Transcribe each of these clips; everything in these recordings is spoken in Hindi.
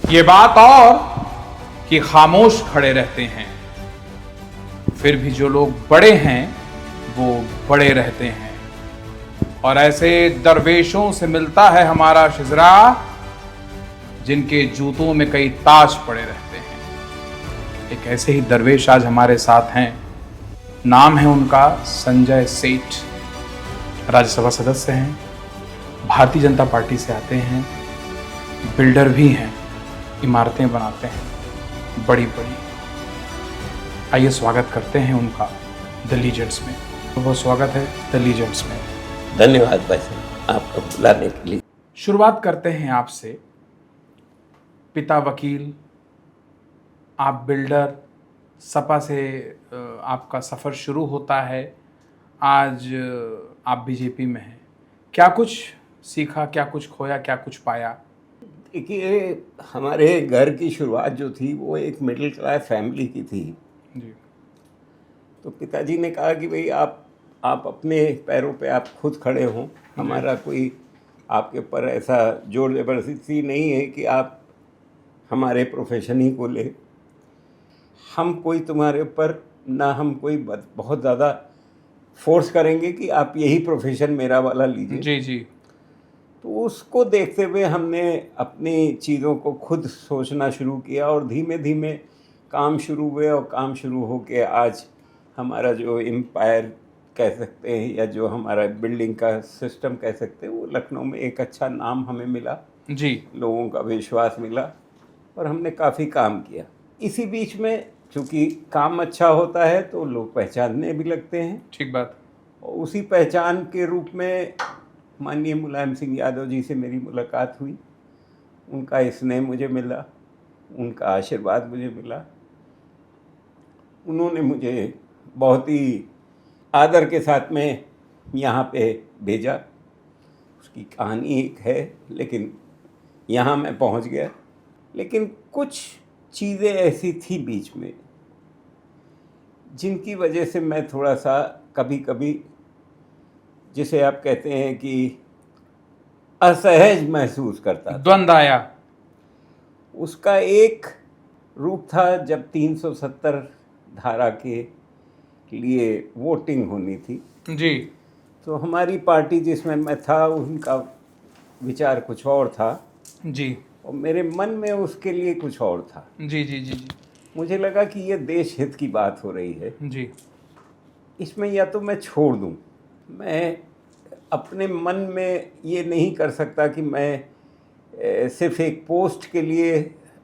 ये बात और कि खामोश खड़े रहते हैं, फिर भी जो लोग बड़े हैं वो बड़े रहते हैं। और ऐसे दरवेशों से मिलता है हमारा शिजरा, जिनके जूतों में कई ताज पड़े रहते हैं। एक ऐसे ही दरवेश आज हमारे साथ हैं। नाम है उनका संजय सेठ। राज्यसभा सदस्य हैं, भारतीय जनता पार्टी से आते हैं, बिल्डर भी हैं, इमारतें बनाते हैं बड़ी बड़ी। आइए स्वागत करते हैं उनका द लीजेंड्स में। बहुत स्वागत है द लीजेंड्स में। धन्यवाद भाई साहब आपको बुलाने के लिए। शुरुआत करते हैं आपसे। पिता वकील, आप बिल्डर, सपा से आपका सफ़र शुरू होता है, आज आप बीजेपी में हैं। क्या कुछ सीखा, क्या कुछ खोया, क्या कुछ पाया? देखिए, हमारे घर की शुरुआत जो थी वो एक मिडिल क्लास फैमिली की थी। जी। तो पिताजी ने कहा कि भाई आप अपने पैरों पे आप खुद खड़े हों, हमारा कोई आपके ऊपर ऐसा जोर ज़बरदस्ती नहीं है कि आप हमारे प्रोफेशन ही को ले। हम कोई तुम्हारे ऊपर ना हम कोई बहुत ज़्यादा फोर्स करेंगे कि आप यही प्रोफेशन मेरा वाला लीजिए। जी जी। तो उसको देखते हुए हमने अपनी चीज़ों को खुद सोचना शुरू किया और धीमे धीमे काम शुरू हुए और काम शुरू हो के आज हमारा जो एम्पायर कह सकते हैं या जो हमारा बिल्डिंग का सिस्टम कह सकते हैं, वो लखनऊ में एक अच्छा नाम हमें मिला जी। लोगों का विश्वास मिला और हमने काफ़ी काम किया। इसी बीच में चूँकि काम अच्छा होता है तो लोग पहचानने भी लगते हैं। ठीक बात। और उसी पहचान के रूप में माननीय मुलायम सिंह यादव जी से मेरी मुलाकात हुई। उनका स्नेह मुझे मिला, उनका आशीर्वाद मुझे मिला। उन्होंने मुझे बहुत ही आदर के साथ में यहाँ पे भेजा। उसकी कहानी एक है, लेकिन यहाँ मैं पहुँच गया। लेकिन कुछ चीज़ें ऐसी थी बीच में जिनकी वजह से मैं थोड़ा सा कभी कभी, जिसे आप कहते हैं कि असहज महसूस करता था। द्वंद्व आया। उसका एक रूप था जब 370 धारा के लिए वोटिंग होनी थी। जी तो हमारी पार्टी जिसमें मैं था उनका विचार कुछ और था जी और मेरे मन में उसके लिए कुछ और था। जी जी जी जी मुझे लगा कि ये देश हित की बात हो रही है, जी। इसमें या तो मैं छोड़ दूं। मैं अपने मन में ये नहीं कर सकता कि मैं सिर्फ एक पोस्ट के लिए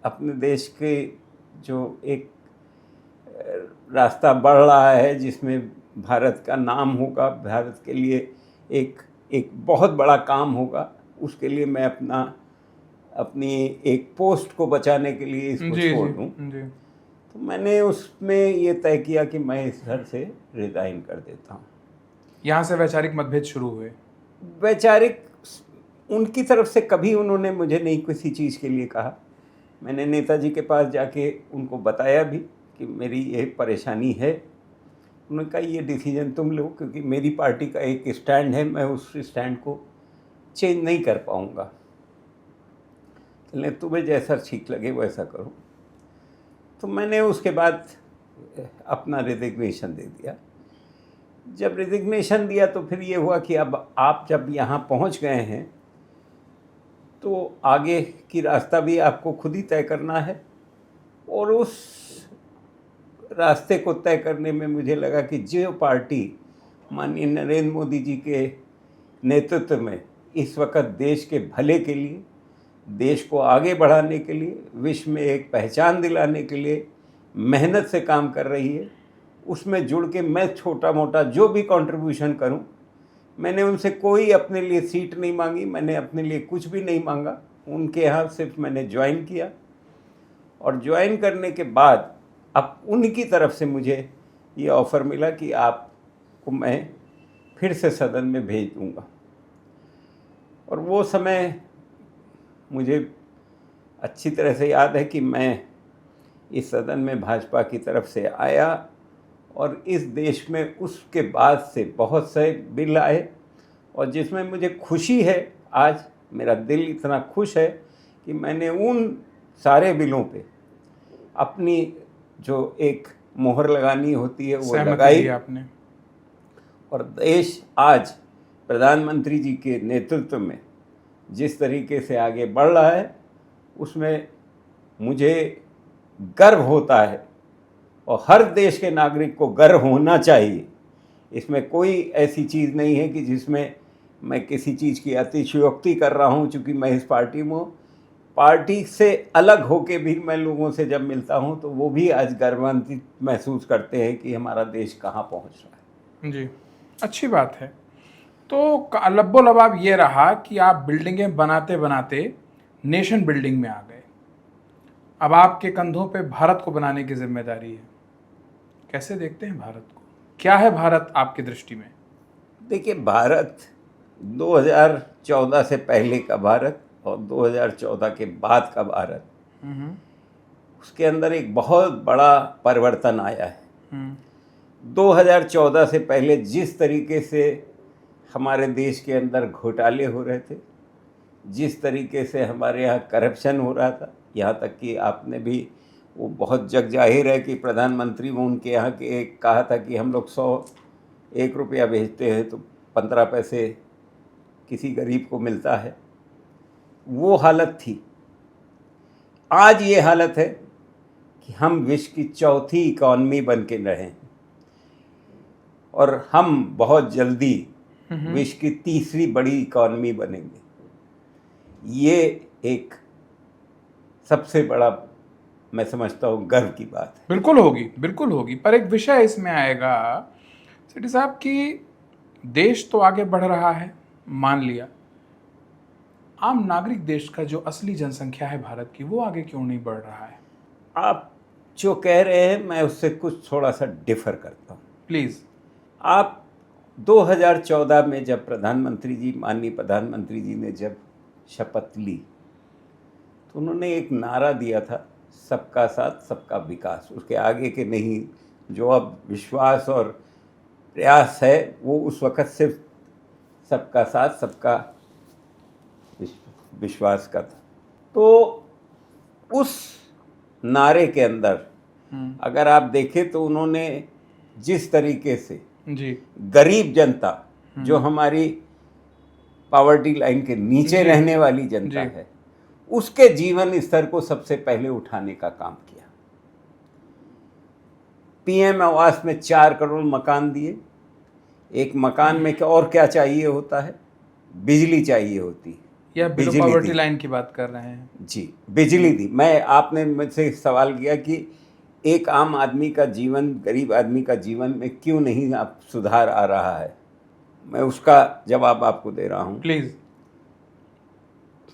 अपने देश के जो एक रास्ता बढ़ रहा है जिसमें भारत का नाम होगा, भारत के लिए एक बहुत बड़ा काम होगा, उसके लिए मैं अपनी एक पोस्ट को बचाने के लिए इसको जी छोड़ जी दूं। जी। तो मैंने उसमें ये तय किया कि मैं इस घर से रिज़ाइन कर देता हूँ। यहाँ से वैचारिक मतभेद शुरू हुए। वैचारिक उनकी तरफ से कभी उन्होंने मुझे नहीं किसी चीज़ के लिए कहा। मैंने नेताजी के पास जाके उनको बताया भी कि मेरी ये परेशानी है। उन्होंने कहा ये डिसीजन तुम लो, क्योंकि मेरी पार्टी का एक स्टैंड है, मैं उस स्टैंड को चेंज नहीं कर पाऊँगा। चलें, तुम्हें जैसा ठीक लगे वैसा करो। तो मैंने उसके बाद अपना रिजिग्नेशन दे दिया। जब रिजिग्नेशन दिया तो फिर ये हुआ कि अब आप जब यहाँ पहुँच गए हैं तो आगे की रास्ता भी आपको खुद ही तय करना है। और उस रास्ते को तय करने में मुझे लगा कि जो पार्टी माननीय नरेंद्र मोदी जी के नेतृत्व में इस वक्त देश के भले के लिए, देश को आगे बढ़ाने के लिए, विश्व में एक पहचान दिलाने के लिए मेहनत से काम कर रही है, उसमें जुड़ के मैं छोटा मोटा जो भी कंट्रीब्यूशन करूं। मैंने उनसे कोई अपने लिए सीट नहीं मांगी, मैंने अपने लिए कुछ भी नहीं मांगा। उनके यहाँ सिर्फ मैंने ज्वाइन किया और ज्वाइन करने के बाद अब उनकी तरफ से मुझे ये ऑफ़र मिला कि आपको मैं फिर से सदन में भेज दूँगा। और वो समय मुझे अच्छी तरह से याद है कि मैं इस सदन में भाजपा की तरफ से आया और इस देश में उसके बाद से बहुत से बिल आए और जिसमें मुझे खुशी है, आज मेरा दिल इतना खुश है कि मैंने उन सारे बिलों पे अपनी जो एक मोहर लगानी होती है वो सहमति लगाई। दी आपने। और देश आज प्रधानमंत्री जी के नेतृत्व में जिस तरीके से आगे बढ़ रहा है उसमें मुझे गर्व होता है और हर देश के नागरिक को गर्व होना चाहिए। इसमें कोई ऐसी चीज़ नहीं है कि जिसमें मैं किसी चीज़ की अतिशयोक्ति कर रहा हूँ। चूँकि मैं इस पार्टी में हूँ, पार्टी से अलग होके भी मैं लोगों से जब मिलता हूँ तो वो भी आज गर्वान्वित महसूस करते हैं कि हमारा देश कहाँ पहुँच रहा है। जी, अच्छी बात है। तो लब्बो लबाब ये रहा कि आप बिल्डिंगें बनाते बनाते नेशन बिल्डिंग में आ गए। अब आपके कंधों पे भारत को बनाने की जिम्मेदारी है। कैसे देखते हैं भारत को? क्या है भारत आपकी दृष्टि में? देखिए, भारत 2014 से पहले का भारत और 2014 के बाद का भारत, उसके अंदर एक बहुत बड़ा परिवर्तन आया है। 2014 से पहले जिस तरीके से हमारे देश के अंदर घोटाले हो रहे थे, जिस तरीके से हमारे यहाँ करप्शन हो रहा था, यहाँ तक कि आपने भी वो बहुत जग जाहिर है कि प्रधानमंत्री वो उनके यहाँ के एक कहा था कि हम लोग 101 रुपया भेजते हैं तो 15 पैसे किसी गरीब को मिलता है। वो हालत थी। आज ये हालत है कि हम विश्व की चौथी इकॉनमी बन के रहें और हम बहुत जल्दी विश्व की तीसरी बड़ी इकॉनमी बनेंगे। ये एक सबसे बड़ा, मैं समझता हूँ, गर्व की बात है। बिल्कुल होगी, बिल्कुल होगी। पर एक विषय इसमें आएगा सेठी साहब कि देश तो आगे बढ़ रहा है, मान लिया, आम नागरिक देश का जो असली जनसंख्या है भारत की, वो आगे क्यों नहीं बढ़ रहा है? आप जो कह रहे हैं मैं उससे कुछ थोड़ा सा डिफर करता हूँ। प्लीज़। आप 2014 में जब माननीय प्रधानमंत्री जी ने जब शपथ ली तो उन्होंने एक नारा दिया था, सबका साथ सबका विकास। उसके आगे के नहीं, जो अब विश्वास और प्रयास है वो उस वक़्त सिर्फ सबका साथ सबका विश्वास का था। तो उस नारे के अंदर अगर आप देखें तो उन्होंने जिस तरीके से जी गरीब जनता, जो हमारी पॉवर्टी लाइन के नीचे रहने वाली जनता है, उसके जीवन स्तर को सबसे पहले उठाने का काम किया। पीएम आवास में 4 करोड़ मकान दिए। एक मकान में और क्या चाहिए होता है? बिजली चाहिए होती है। या बिलो पॉवर्टी लाइन की बात कर रहे हैं? जी, बिजली दी। आपने मुझसे सवाल किया कि एक आम आदमी का जीवन, गरीब आदमी का जीवन में क्यों नहीं आप सुधार आ रहा है। मैं उसका जवाब आपको दे रहा हूँ। प्लीज़।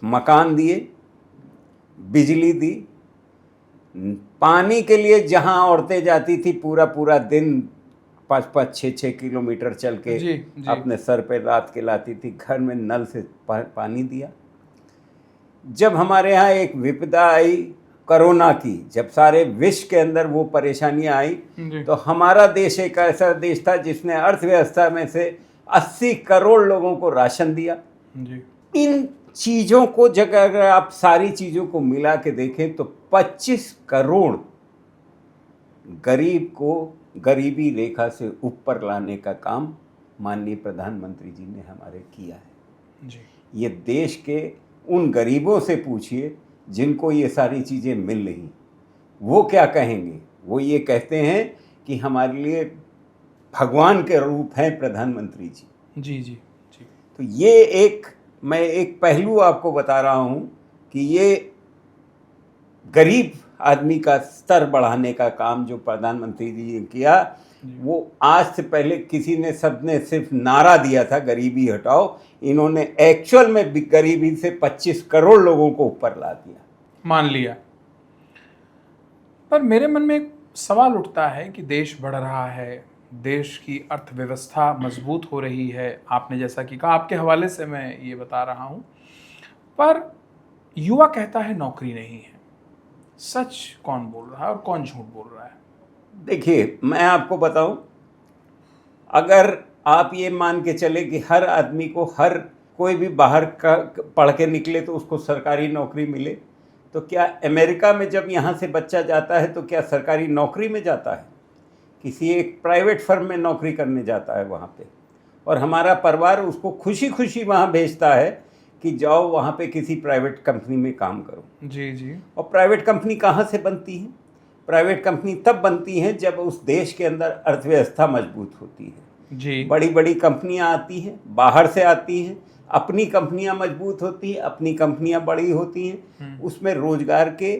मकान दिए, बिजली दी, पानी के लिए जहाँ औरतें जाती थी पूरा दिन 5-5, 6-6 किलोमीटर चल के जी। अपने सर पे लाद के लाती थी, घर में नल से पानी दिया। जब हमारे यहाँ एक विपदा आई कोरोना की, जब सारे विश्व के अंदर वो परेशानियाँ आई, तो हमारा देश एक ऐसा देश था जिसने अर्थव्यवस्था में से 80 करोड़ लोगों को राशन दिया। जी। इन चीज़ों को जगह अगर आप सारी चीज़ों को मिला के देखें तो 25 करोड़ गरीब को गरीबी रेखा से ऊपर लाने का काम माननीय प्रधानमंत्री जी ने हमारे किया है। जी। ये देश के उन गरीबों से पूछिए जिनको ये सारी चीज़ें मिल रही, वो क्या कहेंगे? वो ये कहते हैं कि हमारे लिए भगवान के रूप हैं प्रधानमंत्री जी। जी जी जी। तो ये मैं एक पहलू आपको बता रहा हूँ कि ये गरीब आदमी का स्तर बढ़ाने का काम जो प्रधानमंत्री जी ने किया, वो आज से पहले सबने सिर्फ नारा दिया था गरीबी हटाओ, इन्होंने एक्चुअल में गरीबी से 25 करोड़ लोगों को ऊपर ला दिया। मान लिया। पर मेरे मन में एक सवाल उठता है कि देश बढ़ रहा है, देश की अर्थव्यवस्था मजबूत हो रही है, आपने जैसा कि कहा, आपके हवाले से मैं ये बता रहा हूँ, पर युवा कहता है नौकरी नहीं है। सच कौन बोल रहा है और कौन झूठ बोल रहा है? देखिए, मैं आपको बताऊं, अगर आप ये मान के चले कि हर आदमी को, हर कोई भी बाहर का पढ़ के निकले तो उसको सरकारी नौकरी मिले, तो क्या अमेरिका में जब यहाँ से बच्चा जाता है तो क्या सरकारी नौकरी में जाता है? किसी एक प्राइवेट फर्म में नौकरी करने जाता है वहाँ पे, और हमारा परिवार उसको खुशी खुशी वहाँ भेजता है कि जाओ वहाँ पे किसी प्राइवेट कंपनी में काम करो। जी जी। और प्राइवेट कंपनी कहाँ से बनती है? प्राइवेट कंपनी तब बनती है जब उस देश के अंदर अर्थव्यवस्था मजबूत होती है। जी। बड़ी बड़ी कंपनियां आती हैं, बाहर से आती हैं, अपनी कंपनियां मजबूत होती हैं, अपनी कंपनियां बड़ी होती हैं, उसमें रोजगार के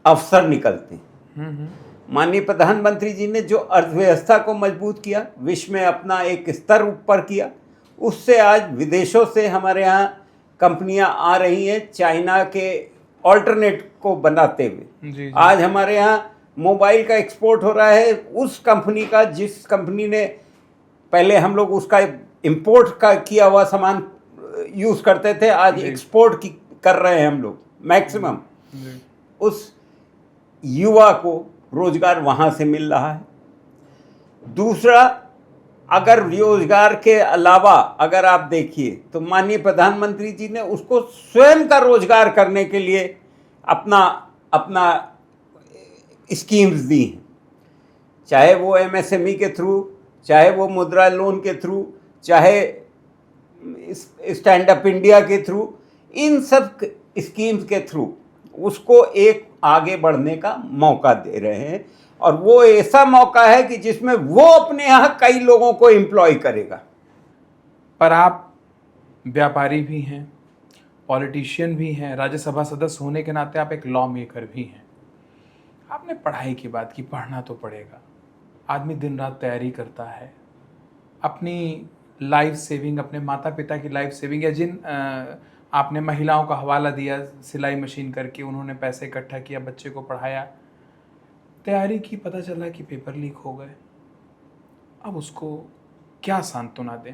अवसर निकलते हैं। माननीय प्रधानमंत्री जी ने जो अर्थव्यवस्था को मजबूत किया, विश्व में अपना एक स्तर ऊपर किया, उससे आज विदेशों से हमारे यहाँ कंपनियां आ रही हैं चाइना के ऑल्टरनेट को बनाते हुए। जी। आज हमारे यहाँ मोबाइल का एक्सपोर्ट हो रहा है उस कंपनी का जिस कंपनी ने पहले हम लोग उसका इंपोर्ट का किया हुआ सामान यूज़ करते थे, आज एक्सपोर्ट कर रहे हैं हम लोग मैक्सिमम। उस युवा को रोजगार वहाँ से मिल रहा है। दूसरा, अगर रोजगार के अलावा अगर आप देखिए तो माननीय प्रधानमंत्री जी ने उसको स्वयं का रोजगार करने के लिए अपना स्कीम्स दी हैं, चाहे वो एमएसएमई के थ्रू, चाहे वो मुद्रा लोन के थ्रू, चाहे स्टैंड अप इंडिया के थ्रू, इन सब स्कीम्स के थ्रू उसको एक आगे बढ़ने का मौका दे रहे हैं। और वो ऐसा मौका है कि जिसमें वो अपने यहाँ कई लोगों को एम्प्लॉय करेगा। पर आप व्यापारी भी हैं, पॉलिटिशियन भी हैं, राज्यसभा सदस्य होने के नाते आप एक लॉ मेकर भी हैं। आपने पढ़ाई की बात की, पढ़ना तो पड़ेगा। आदमी दिन रात तैयारी करता है, अपनी लाइफ सेविंग, अपने माता पिता की लाइफ सेविंग, या जिन आपने महिलाओं का हवाला दिया सिलाई मशीन करके, उन्होंने पैसे इकट्ठा किया, बच्चे को पढ़ाया, तैयारी की, पता चला कि पेपर लीक हो गए। अब उसको क्या सांत्वना दें?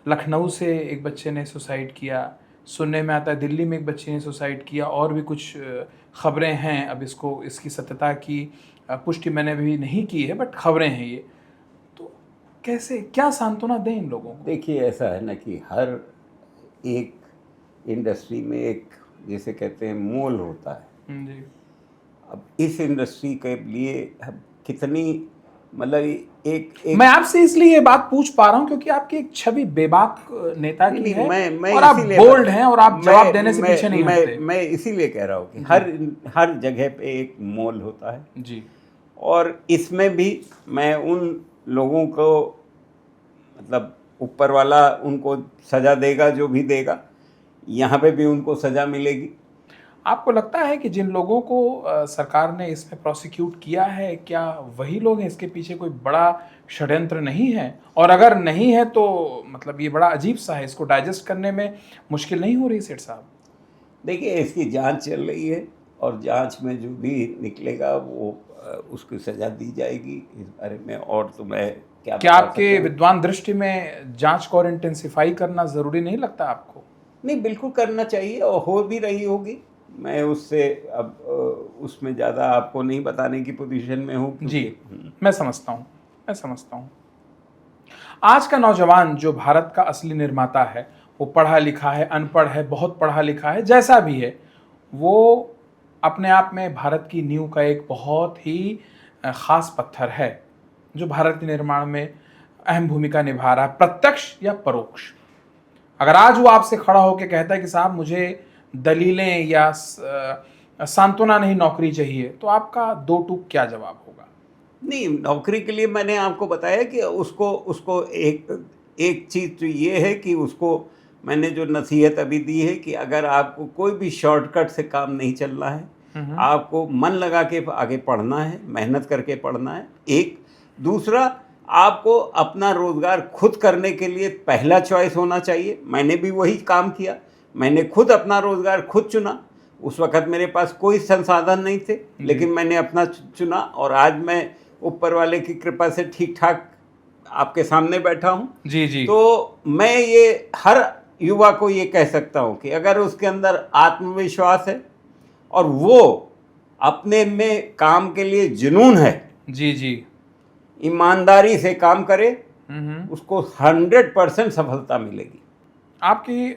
लखनऊ से एक बच्चे ने सुसाइड किया, सुनने में आता है दिल्ली में एक बच्चे ने सुसाइड किया, और भी कुछ खबरें हैं। अब इसकी सत्यता की पुष्टि मैंने भी नहीं की है, बट खबरें हैं ये। तो कैसे, क्या सांत्वना दें इन लोगों को? देखिए, ऐसा है ना कि हर एक इंडस्ट्री में एक, जैसे कहते हैं, मोल होता है जी। अब इस इंडस्ट्री के लिए कितनी, मतलब एक मैं आपसे इसलिए ये बात पूछ पा रहा हूं क्योंकि आपकी एक छवि बेबाक नेता की है, मैं और आप बोल्ड हैं और आप जवाब देने से पीछे नहीं हटते। मैं इसीलिए कह रहा हूँ कि हर जगह पे एक मोल होता है जी। और इसमें भी मैं उन लोगों को, मतलब ऊपर वाला उनको सजा देगा जो भी देगा, यहाँ पे भी उनको सजा मिलेगी। आपको लगता है कि जिन लोगों को सरकार ने इसमें प्रोसिक्यूट किया है, क्या वही लोग हैं? इसके पीछे कोई बड़ा षड्यंत्र नहीं है? और अगर नहीं है तो मतलब ये बड़ा अजीब सा है, इसको डाइजेस्ट करने में मुश्किल नहीं हो रही सेठ साहब? देखिए, इसकी जांच चल रही है और जांच में जो भी निकलेगा वो उसकी सजा दी जाएगी। इस बारे में और तो मैं क्या आपके विद्वान दृष्टि में जांच को और इंटेंसिफाई करना ज़रूरी नहीं लगता आपको? नहीं, बिल्कुल करना चाहिए और हो भी रही होगी। मैं उससे अब उसमें ज़्यादा आपको नहीं बताने की पोजीशन में हूँ। जी, मैं समझता हूँ। आज का नौजवान जो भारत का असली निर्माता है, वो पढ़ा लिखा है, अनपढ़ है, बहुत पढ़ा लिखा है, जैसा भी है, वो अपने आप में भारत की नींव का एक बहुत ही ख़ास पत्थर है, जो भारत के निर्माण में अहम भूमिका निभा रहा है, प्रत्यक्ष या परोक्ष। अगर आज वो आपसे खड़ा होकर कहता है कि साहब मुझे दलीलें या सांत्वना नहीं, नौकरी चाहिए, तो आपका दो टूक क्या जवाब होगा? नहीं, नौकरी के लिए मैंने आपको बताया कि उसको एक चीज़ तो ये है कि उसको मैंने जो नसीहत अभी दी है कि अगर आपको कोई भी शॉर्टकट से काम नहीं चलना है, आपको मन लगा के आगे पढ़ना है, मेहनत करके पढ़ना है। एक दूसरा, आपको अपना रोज़गार खुद करने के लिए पहला चॉइस होना चाहिए। मैंने भी वही काम किया, मैंने खुद अपना रोज़गार खुद चुना। उस वक़्त मेरे पास कोई संसाधन नहीं थे, लेकिन मैंने अपना चुना और आज मैं ऊपर वाले की कृपा से ठीक ठाक आपके सामने बैठा हूँ। जी जी। तो मैं ये हर युवा को ये कह सकता हूँ कि अगर उसके अंदर आत्मविश्वास है और वो अपने में काम के लिए जुनून है, जी जी, ईमानदारी से काम करे, उसको 100% सफलता मिलेगी। आपकी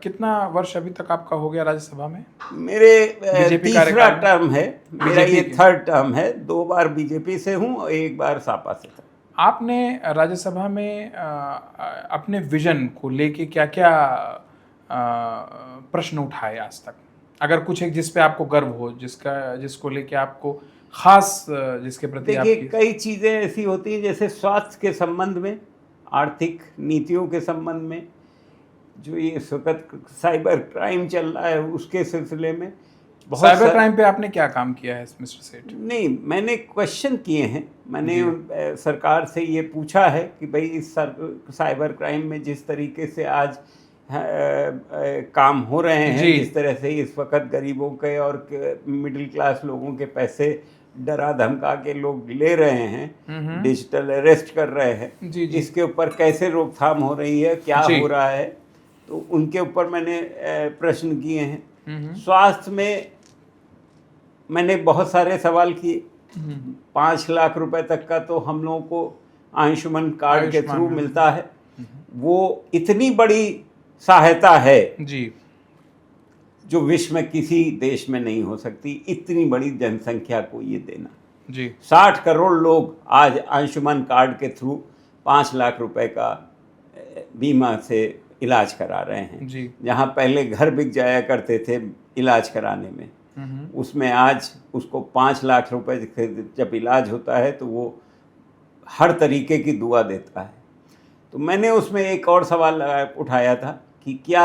कितना वर्ष अभी तक आपका हो गया राज्यसभा में? मेरे बीजेपी तीसरा कार्यकाल में? टर्म है मेरा, बीजेपी ये के? थर्ड टर्म है। 2 बार बीजेपी से हूँ और 1 बार सपा से था। आपने राज्यसभा में अपने विजन को लेके क्या क्या प्रश्न उठाए आज तक? अगर कुछ एक जिस पे आपको गर्व हो, जिसको लेके आपको खास जिसके प्रति देखिए, आपकी कई चीज़ें ऐसी होती हैं, जैसे स्वास्थ्य के संबंध में, आर्थिक नीतियों के संबंध में, जो ये इस वक्त साइबर क्राइम चल रहा है उसके सिलसिले में साइबर क्राइम पे आपने क्या काम किया है मिस्टर सेठ? नहीं, मैंने क्वेश्चन किए हैं। मैंने सरकार से ये पूछा है कि भाई इस साइबर क्राइम में जिस तरीके से आज काम हो रहे हैं, जिस तरह से इस वक्त गरीबों के और मिडिल क्लास लोगों के पैसे डरा धमका के लोग ले रहे हैं, डिजिटल अरेस्ट कर रहे हैं, इसके ऊपर कैसे रोकथाम हो रही है, क्या हो रहा है, तो उनके ऊपर मैंने प्रश्न किए हैं। स्वास्थ्य में मैंने बहुत सारे सवाल किए। 5 लाख रुपए तक का तो हम लोगों को आयुष्मान कार्ड के थ्रू मिलता है। वो इतनी बड़ी सहायता है जी, जो विश्व में किसी देश में नहीं हो सकती, इतनी बड़ी जनसंख्या को ये देना जी। 60 करोड़ लोग आज आयुष्मान कार्ड के थ्रू 5 लाख रुपए का बीमा से इलाज करा रहे हैं जी। जहाँ पहले घर बिक जाया करते थे इलाज कराने में, उसमें आज उसको 5 लाख रुपए जब इलाज होता है तो वो हर तरीके की दुआ देता है। तो मैंने उसमें एक और सवाल उठाया था कि क्या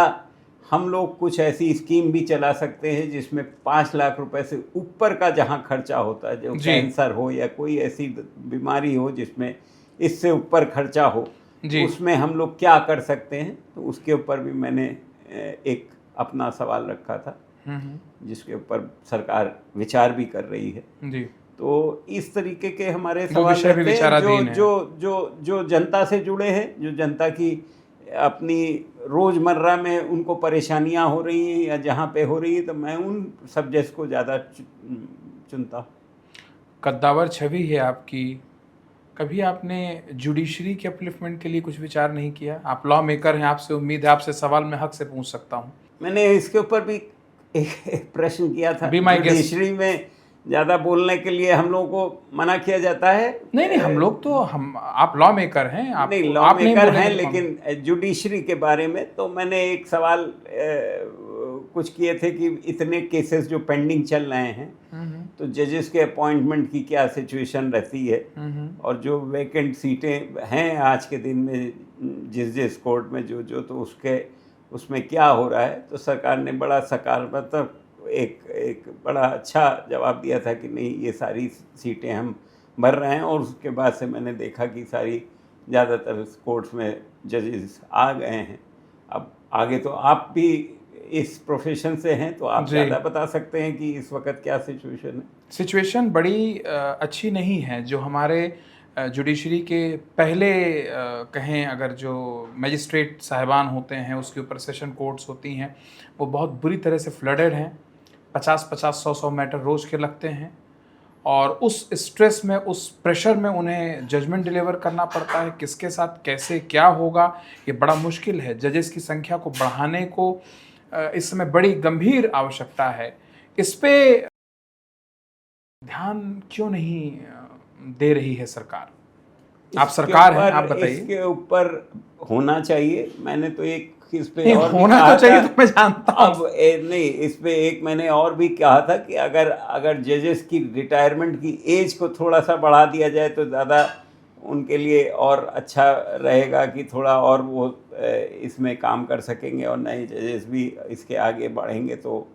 हम लोग कुछ ऐसी स्कीम भी चला सकते हैं जिसमें 5 लाख रुपए से ऊपर का जहां खर्चा होता है, जो कैंसर हो या कोई ऐसी बीमारी हो जिसमें इससे ऊपर खर्चा हो, उसमें हम लोग क्या कर सकते हैं। तो उसके ऊपर भी मैंने एक अपना सवाल रखा था जिसके ऊपर सरकार विचार भी कर रही है जी। तो इस तरीके के हमारे सवाल रहते हैं जो जनता से जुड़े हैं, जो जनता की अपनी रोज़मर्रा में उनको परेशानियां हो रही हैं या जहाँ पे हो रही है, तो मैं उन सब्जेक्ट्स को ज़्यादा चुनता। कद्दावर छवि है आपकी, कभी आपने जुडिशरी के अपलिफ्टमेंट के लिए कुछ विचार नहीं किया? आप लॉ मेकर हैं, आपसे उम्मीद है आपसे सवाल मैं हक से पूछ सकता हूँ। मैंने इसके ऊपर भी एक प्रश्न किया था। जुडिशरी में ज़्यादा बोलने के लिए हम लोगों को मना किया जाता है। नहीं, हम लोग तो आप लॉ मेकर हैं, आप नहीं लॉ मेकर हैं, लेकिन जुडिशरी के बारे में तो मैंने एक सवाल कुछ किए थे कि इतने केसेस जो पेंडिंग चल रहे हैं, तो जजेस के अपॉइंटमेंट की क्या सिचुएशन रहती है, और जो वैकेंट सीटें हैं आज के दिन में जिस कोर्ट में जो तो उसमें क्या हो रहा है। तो सरकार ने बड़ा सकारात्मक एक बड़ा अच्छा जवाब दिया था कि नहीं, ये सारी सीटें हम भर रहे हैं। और उसके बाद से मैंने देखा कि सारी ज़्यादातर कोर्ट्स में जजेस आ गए हैं। अब आगे तो आप भी इस प्रोफेशन से हैं, तो आप ज़्यादा बता सकते हैं कि इस वक्त क्या सिचुएशन है। सिचुएशन बड़ी अच्छी नहीं है। जो हमारे जुडिशरी के पहले कहें अगर जो मजिस्ट्रेट साहिबान होते हैं, उसके ऊपर सेशन कोर्ट्स होती हैं, वो बहुत बुरी तरह से फ्लडेड हैं। 50-50, 100-100 मैटर रोज़ के लगते हैं, और उस स्ट्रेस में, उस प्रेशर में उन्हें जजमेंट डिलीवर करना पड़ता है। किसके साथ कैसे क्या होगा, ये बड़ा मुश्किल है। जजेस की संख्या को बढ़ाने को इस समय बड़ी गंभीर आवश्यकता है। इस पे ध्यान क्यों नहीं दे रही है सरकार? आप सरकार हैं, आप बताइए। इसके ऊपर होना चाहिए। मैंने तो एक इस पे और होना तो चाहिए, तो मैं जानता हूं। अब नहीं, इस पे एक मैंने और भी कहा था कि अगर जजेस की रिटायरमेंट की एज को थोड़ा सा बढ़ा दिया जाए तो ज़्यादा उनके लिए और अच्छा रहेगा, कि थोड़ा और वो इसमें काम कर सकेंगे और नए जजेस भी इसके आगे बढ़ेंगे। तो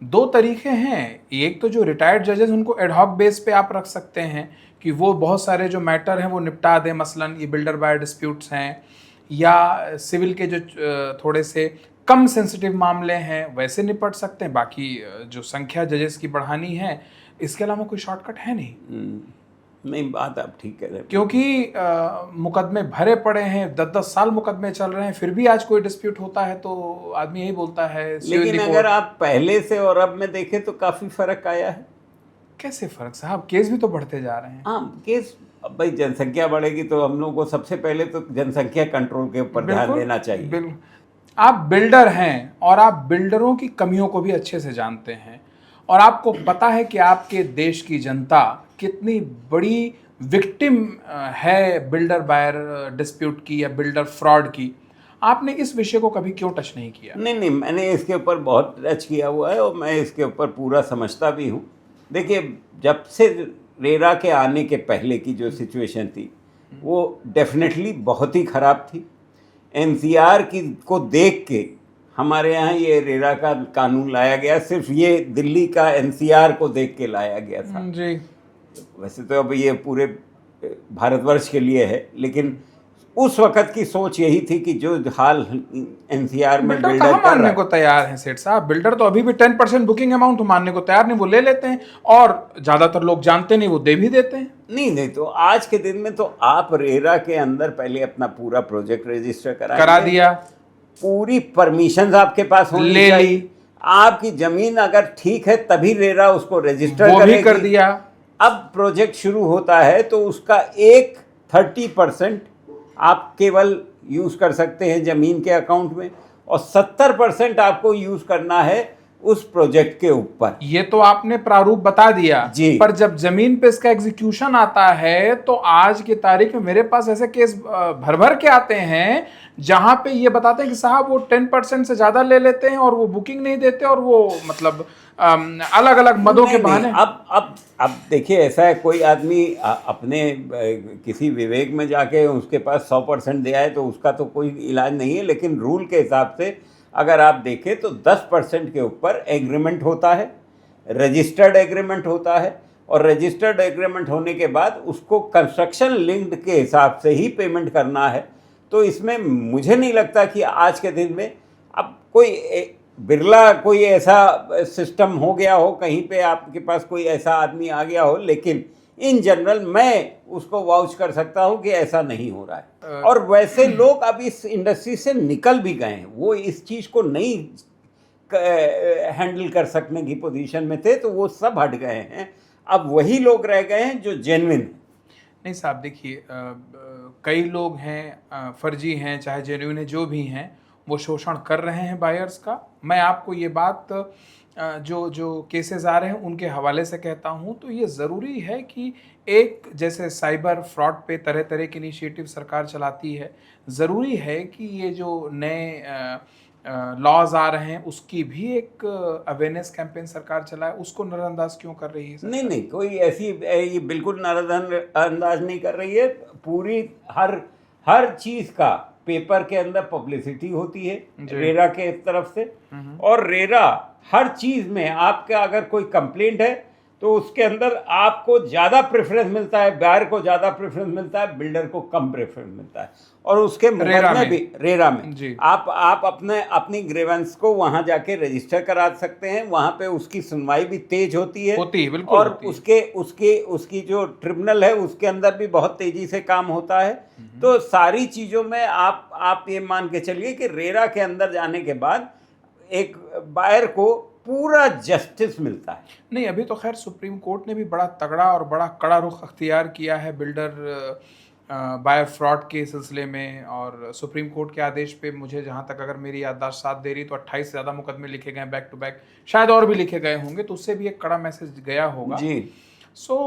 2 तरीके हैं। एक तो जो रिटायर्ड जजेस, उनको एडहॉक बेस पे आप रख सकते हैं कि वो बहुत सारे जो मैटर हैं वो निपटा दें। मसलन ये बिल्डर बायर डिस्प्यूट्स हैं या सिविल के जो थोड़े से कम सेंसिटिव मामले हैं, वैसे निपट सकते हैं। बाकी जो संख्या जजेस की बढ़ानी है, इसके अलावा कोई शॉर्टकट है नहीं। बात आप ठीक कह रहे हैं, क्योंकि मुकदमे भरे पड़े हैं, 10-10 साल मुकदमे चल रहे हैं, फिर भी आज कोई डिस्प्यूट होता है तो आदमी यही बोलता है। लेकिन अगर आप पहले से और अब में देखें तो काफ़ी फ़र्क आया है। कैसे फ़र्क साहब? केस भी तो बढ़ते जा रहे हैं। हाँ, केस, भाई जनसंख्या बढ़ेगी तो हम लोग को सबसे पहले तो जनसंख्या कंट्रोल के ऊपर ध्यान देना चाहिए। आप बिल्डर हैं और आप बिल्डरों की कमियों को भी अच्छे से जानते हैं और आपको पता है कि आपके देश की जनता कितनी बड़ी विक्टिम है बिल्डर बायर डिस्प्यूट की या बिल्डर फ्रॉड की। आपने इस विषय को कभी क्यों टच नहीं किया? नहीं नहीं, मैंने इसके ऊपर बहुत टच किया हुआ है और मैं इसके ऊपर पूरा समझता भी हूँ। देखिए, जब से रेरा के आने के पहले की जो सिचुएशन थी वो डेफिनेटली बहुत ही ख़राब थी। एनसीआर की को देख के हमारे यहाँ ये रेरा का कानून लाया गया, सिर्फ ये दिल्ली का एनसीआर को देख के लाया गया था। जी। वैसे तो अब ये पूरे भारतवर्ष के लिए है, लेकिन उस वक्त की सोच यही थी कि जो हाल एनसीआर में बिल्डर बिल्डर कहाँ कर मानने रहा को तैयार हैं सेठ साहब? बिल्डर तो अभी भी 10% बुकिंग अमाउंट मानने को तैयार नहीं, वो ले लेते हैं और ज्यादातर लोग जानते नहीं, वो दे भी देते हैं। नहीं नहीं, तो आज के दिन में तो आप रेरा के अंदर पहले अपना पूरा प्रोजेक्ट रजिस्टर करा दिया, पूरी परमिशन आपके पास होनी ले चाहिए। ली, आपकी जमीन अगर ठीक है तभी रेरा उसको रजिस्टर वो भी कर करेगी। दिया। अब प्रोजेक्ट शुरू होता है तो उसका एक 30% आप केवल यूज कर सकते हैं जमीन के अकाउंट में और 70% आपको यूज करना है उस प्रोजेक्ट के ऊपर। ये तो आपने प्रारूप बता दिया जी। पर जब जमीन पे इसका एग्जीक्यूशन आता है तो आज की तारीख में मेरे पास ऐसे केस भर भर के आते हैं जहां पे ये बताते हैं कि साहब वो 10% से ज्यादा ले लेते हैं और वो बुकिंग नहीं देते और वो मतलब अलग अलग मदों के बहाने। अब देखिए, ऐसा है, कोई आदमी अपने किसी विवेक में जाके उसके पास 100% दिया है तो उसका तो कोई इलाज नहीं है, लेकिन रूल के हिसाब से अगर आप देखें तो 10% के ऊपर एग्रीमेंट होता है, रजिस्टर्ड एग्रीमेंट होता है और रजिस्टर्ड एग्रीमेंट होने के बाद उसको कंस्ट्रक्शन लिंक्ड के हिसाब से ही पेमेंट करना है। तो इसमें मुझे नहीं लगता कि आज के दिन में अब कोई बिरला कोई ऐसा सिस्टम हो गया हो, कहीं पे आपके पास कोई ऐसा आदमी आ गया हो, लेकिन इन जनरल मैं उसको वाउच कर सकता हूँ कि ऐसा नहीं हो रहा है। और वैसे लोग अब इस इंडस्ट्री से निकल भी गए हैं, वो इस चीज़ को नहीं हैंडल कर सकने की पोजीशन में थे तो वो सब हट गए हैं। अब वही लोग रह गए हैं जो जेन्युइन हैं। नहीं साहब, देखिए कई लोग हैं फर्जी हैं चाहे जेन्युइन है, जो भी हैं वो शोषण कर रहे हैं बायर्स का। मैं आपको ये बात जो जो केसेस आ रहे हैं उनके हवाले से कहता हूँ, तो ये ज़रूरी है कि एक जैसे साइबर फ्रॉड पे तरह तरह के इनिशिएटिव सरकार चलाती है, ज़रूरी है कि ये जो नए लॉज आ रहे हैं उसकी भी एक अवेयरनेस कैंपेन सरकार चलाए। उसको नज़रअंदाज क्यों कर रही है? नहीं नहीं, कोई ऐसी ये बिल्कुल नज़रअंदाज नहीं कर रही है। पूरी हर चीज़ का पेपर के अंदर पब्लिसिटी होती है रेरा के तरफ से, और रेरा हर चीज़ में आपका अगर कोई कंप्लेंट है तो उसके अंदर आपको ज़्यादा प्रेफरेंस मिलता है, बायर को ज़्यादा प्रेफरेंस मिलता है, बिल्डर को कम प्रेफरेंस मिलता है। और उसके मुकदमे भी रेरा में आप अपनी ग्रीवेंस को वहाँ जाके रजिस्टर करा सकते हैं, वहाँ पे उसकी सुनवाई भी तेज होती है बिल्कुल और उसकी जो ट्रिब्यूनल है उसके अंदर भी बहुत तेजी से काम होता है। तो सारी चीज़ों में आप ये मान के चलिए कि रेरा के अंदर जाने के बाद एक बायर को पूरा जस्टिस मिलता है। नहीं, अभी तो खैर सुप्रीम कोर्ट ने भी बड़ा तगड़ा और बड़ा कड़ा रुख अख्तियार किया है बिल्डर बायर फ्रॉड के सिलसिले में, और सुप्रीम कोर्ट के आदेश पे मुझे जहाँ तक अगर मेरी याददाश्त साथ दे रही तो 28 से ज़्यादा मुकदमे लिखे गए बैक टू बैक, शायद और भी लिखे गए होंगे, तो उससे भी एक कड़ा मैसेज गया होगा जी। सो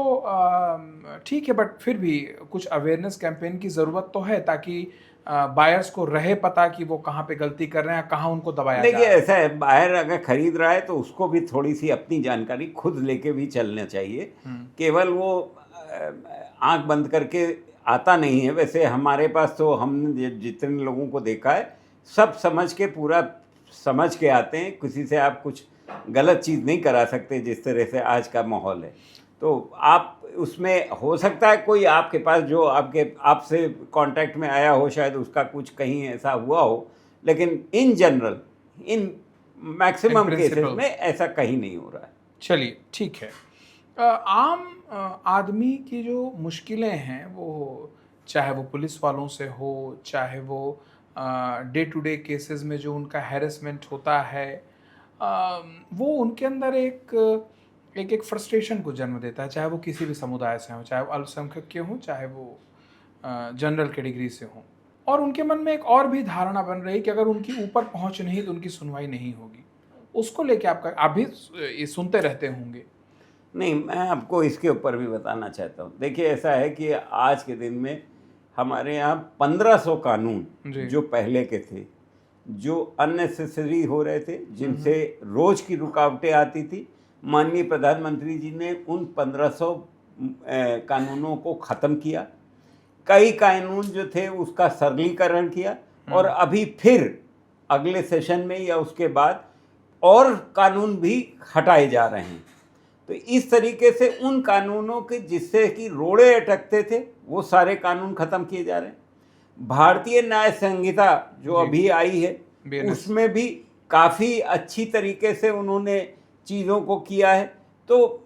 ठीक है, बट फिर भी कुछ अवेयरनेस कैंपेन की ज़रूरत तो है ताकि बायर्स को रहे पता कि वो कहाँ पे गलती कर रहे हैं, कहाँ उनको दबाया देखिए ऐसा है, बायर अगर खरीद रहा है तो उसको भी थोड़ी सी अपनी जानकारी खुद लेके भी चलना चाहिए। केवल वो आंख बंद करके आता नहीं है। वैसे हमारे पास तो हमने जितने लोगों को देखा है सब समझ के पूरा समझ के आते हैं। किसी से आप कुछ गलत चीज़ नहीं करा सकते जिस तरह से आज का माहौल है। तो आप उसमें हो सकता है कोई आपके पास जो आपसे कांटेक्ट में आया हो, शायद उसका कुछ कहीं ऐसा हुआ हो, लेकिन in general in maximum cases में ऐसा कहीं नहीं हो रहा है। चलिए ठीक है। आम आदमी की जो मुश्किलें हैं वो चाहे वो पुलिस वालों से हो, चाहे वो डे टू डे केसेस में जो उनका हैरेसमेंट होता है, वो उनके अंदर एक फ्रस्ट्रेशन को जन्म देता है, चाहे वो किसी भी समुदाय से हो, चाहे वो अल्पसंख्यक के हों, चाहे वो जनरल कैटेगरी से हों। और उनके मन में एक और भी धारणा बन रही कि अगर उनकी ऊपर पहुंच नहीं तो उनकी सुनवाई नहीं होगी। उसको लेके आप भी ये सुनते रहते होंगे। नहीं, मैं आपको इसके ऊपर भी बताना चाहता हूँ। देखिए, ऐसा है कि आज के दिन में हमारे यहाँ 1500 कानून जी। जो पहले के थे, जो अननेसेसरी हो रहे थे, जिनसे रोज की रुकावटें आती थी, माननीय प्रधानमंत्री जी ने उन 1500 कानूनों को ख़त्म किया। कई कानून जो थे उसका सरलीकरण किया, और अभी फिर अगले सेशन में या उसके बाद और कानून भी हटाए जा रहे हैं। तो इस तरीके से उन कानूनों के जिससे कि रोड़े अटकते थे वो सारे कानून खत्म किए जा रहे हैं। भारतीय न्याय संहिता जो अभी आई है BNS। उसमें भी काफ़ी अच्छी तरीके से उन्होंने चीज़ों को किया है। तो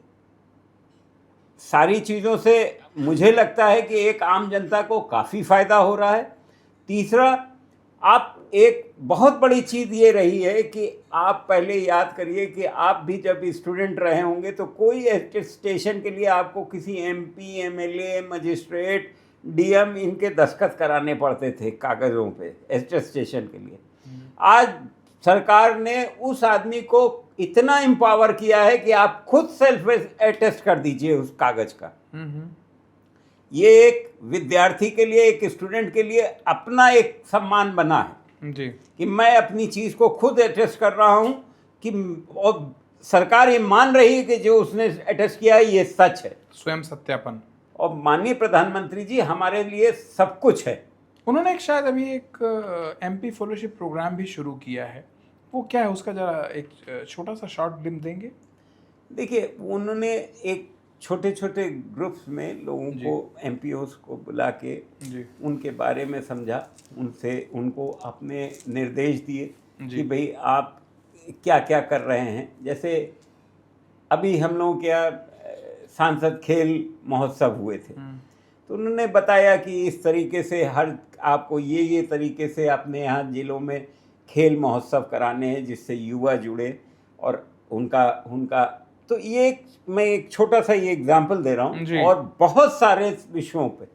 सारी चीज़ों से मुझे लगता है कि एक आम जनता को काफ़ी फ़ायदा हो रहा है। तीसरा, आप एक बहुत बड़ी चीज़ ये रही है कि आप पहले याद करिए कि आप भी जब स्टूडेंट रहे होंगे तो कोई अटेस्टेशन के लिए आपको किसी MP, MLA, मजिस्ट्रेट, DM इनके दस्तखत कराने पड़ते थे कागज़ों पे अटेस्टेशन के लिए। आज सरकार ने उस आदमी को इतना एम्पावर किया है कि आप खुद सेल्फ अटेस्ट कर दीजिए उस कागज का। ये एक विद्यार्थी के लिए, एक स्टूडेंट के लिए अपना एक सम्मान बना है जी। कि मैं अपनी चीज़ को खुद अटेस्ट कर रहा हूँ कि, और सरकार ये मान रही है कि जो उसने अटेस्ट किया है ये सच है। स्वयं सत्यापन। और माननीय प्रधानमंत्री जी हमारे लिए सब कुछ है। उन्होंने शायद अभी एक MP फेलोशिप प्रोग्राम भी शुरू किया है, वो क्या है उसका जरा एक छोटा सा शॉर्ट ग्लिम्स देंगे? देखिए, उन्होंने एक छोटे छोटे ग्रुप्स में लोगों को, MPOs को बुला के उनके बारे में समझा, उनसे उनको अपने निर्देश दिए कि भाई आप क्या क्या कर रहे हैं। जैसे अभी हम लोगों के यहाँ सांसद खेल महोत्सव हुए थे, तो उन्होंने बताया कि इस तरीके से हर आपको ये तरीके से अपने यहाँ जिलों में खेल महोत्सव कराने हैं जिससे युवा जुड़े और उनका तो ये मैं एक छोटा सा ये एग्जांपल दे रहा हूँ। और बहुत सारे विषयों पे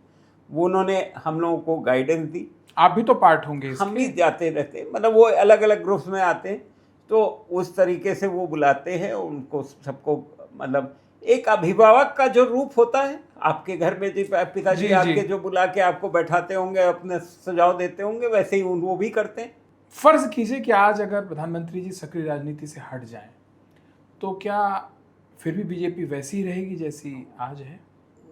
वो उन्होंने हम लोगों को गाइडेंस दी। आप भी तो पार्ट होंगे इसके? हम भी जाते रहते, मतलब वो अलग अलग ग्रुप्स में आते हैं, तो उस तरीके से वो बुलाते हैं उनको सबको। मतलब एक अभिभावक का जो रूप होता है आपके घर में, जो पिताजी आपके जो बुला के आपको बैठाते होंगे, अपने सुझाव देते होंगे, वैसे ही वो भी करते हैं। फर्ज कीजिए कि आज अगर प्रधानमंत्री जी सक्रिय राजनीति से हट जाएं, तो क्या फिर भी बीजेपी वैसी ही रहेगी जैसी आज है?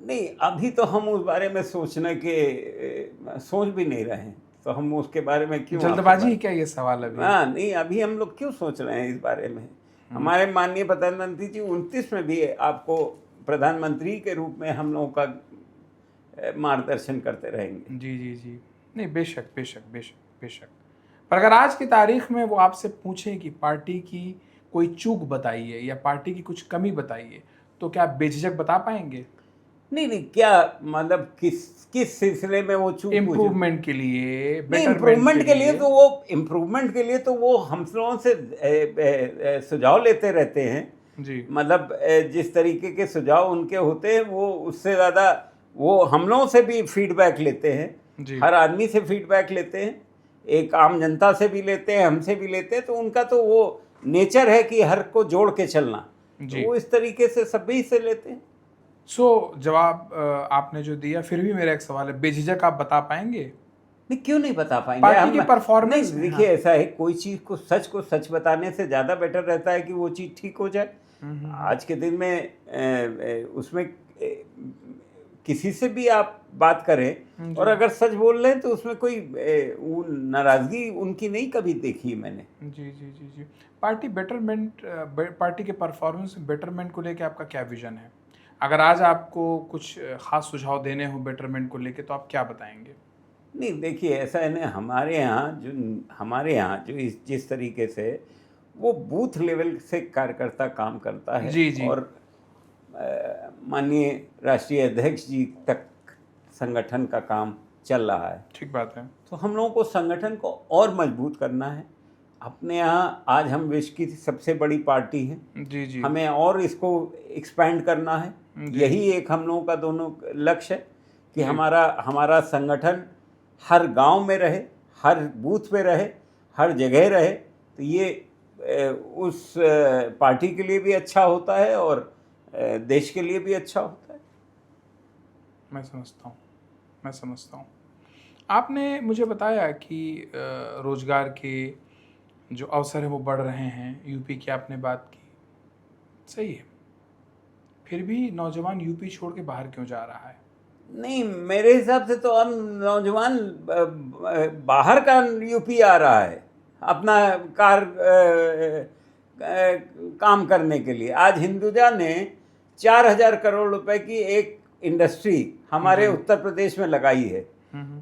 नहीं, अभी तो हम उस बारे में सोच भी नहीं रहे हैं, तो हम उसके बारे में क्यों? जल्दबाजी क्या ये सवाल अभी? हाँ, नहीं, अभी हम लोग क्यों सोच रहे हैं इस बारे में? हमारे माननीय प्रधानमंत्री जी 29 में भी आपको प्रधानमंत्री के रूप में हम लोगों का मार्गदर्शन करते रहेंगे। जी। नहीं, बेशक। पर अगर आज की तारीख में वो आपसे पूछें कि पार्टी की कोई चूक बताइए या पार्टी की कुछ कमी बताइए, तो क्या आप बेझिझक बता पाएंगे? नहीं, क्या मतलब किस सिलसिले में वो चूक? इम्प्रूवमेंट के लिए, इम्प्रूवमेंट के लिए तो वो इम्प्रूवमेंट के लिए तो वो हम लोगों से सुझाव लेते रहते हैं जी। मतलब जिस तरीके के सुझाव उनके होते हैं वो उससे ज़्यादा वो हम लोगों से भी फीडबैक लेते हैं। हर आदमी से फीडबैक लेते हैं, एक आम जनता से भी लेते हैं, हमसे भी लेते हैं। तो उनका तो वो नेचर है कि हर को जोड़ के चलना, तो वो इस तरीके से सभी से लेते हैं। जवाब आपने जो दिया, फिर भी मेरा एक सवाल है, बेझिझक आप बता पाएंगे? नहीं, क्यों नहीं बता पाएंगे? पार्टी की परफॉर्मेंस। देखिए, ऐसा है, कोई चीज़ को सच बताने से ज़्यादा बेटर रहता है कि वो चीज़ ठीक हो जाए। आज के दिन में उसमें किसी से भी आप बात करें और अगर सच बोल रहे हैं तो उसमें कोई नाराज़गी उनकी नहीं कभी देखी मैंने। जी। पार्टी के परफॉर्मेंस बेटरमेंट को लेके आपका क्या विजन है? अगर आज आपको कुछ खास सुझाव देने हो बेटरमेंट को लेके, तो आप क्या बताएंगे? नहीं, देखिए, ऐसा है ना, हमारे यहाँ जो जिस तरीके से वो बूथ लेवल से कार्यकर्ता काम करता है जी। और माननीय राष्ट्रीय अध्यक्ष जी तक संगठन का काम चल रहा है। ठीक बात है। तो हम लोगों को संगठन को और मजबूत करना है। अपने यहाँ आज हम विश्व की सबसे बड़ी पार्टी हैं। जी। हमें और इसको एक्सपैंड करना है। यही एक हम लोगों का दोनों लक्ष्य है कि हमारा संगठन हर गांव में रहे, हर बूथ पे रहे, हर जगह रहे, तो ये उस पार्टी के लिए भी अच्छा होता है और देश के लिए भी अच्छा होता है। मैं समझता हूँ। आपने मुझे बताया कि रोजगार के जो अवसर है वो बढ़ रहे हैं, यूपी की आपने बात की, सही है। फिर भी नौजवान यूपी छोड़ के बाहर क्यों जा रहा है? नहीं, मेरे हिसाब से तो अब नौजवान बाहर का यूपी आ रहा है अपना काम करने के लिए। आज हिंदुजा ने 4,000 करोड़ रुपए की एक इंडस्ट्री हमारे उत्तर प्रदेश में लगाई है,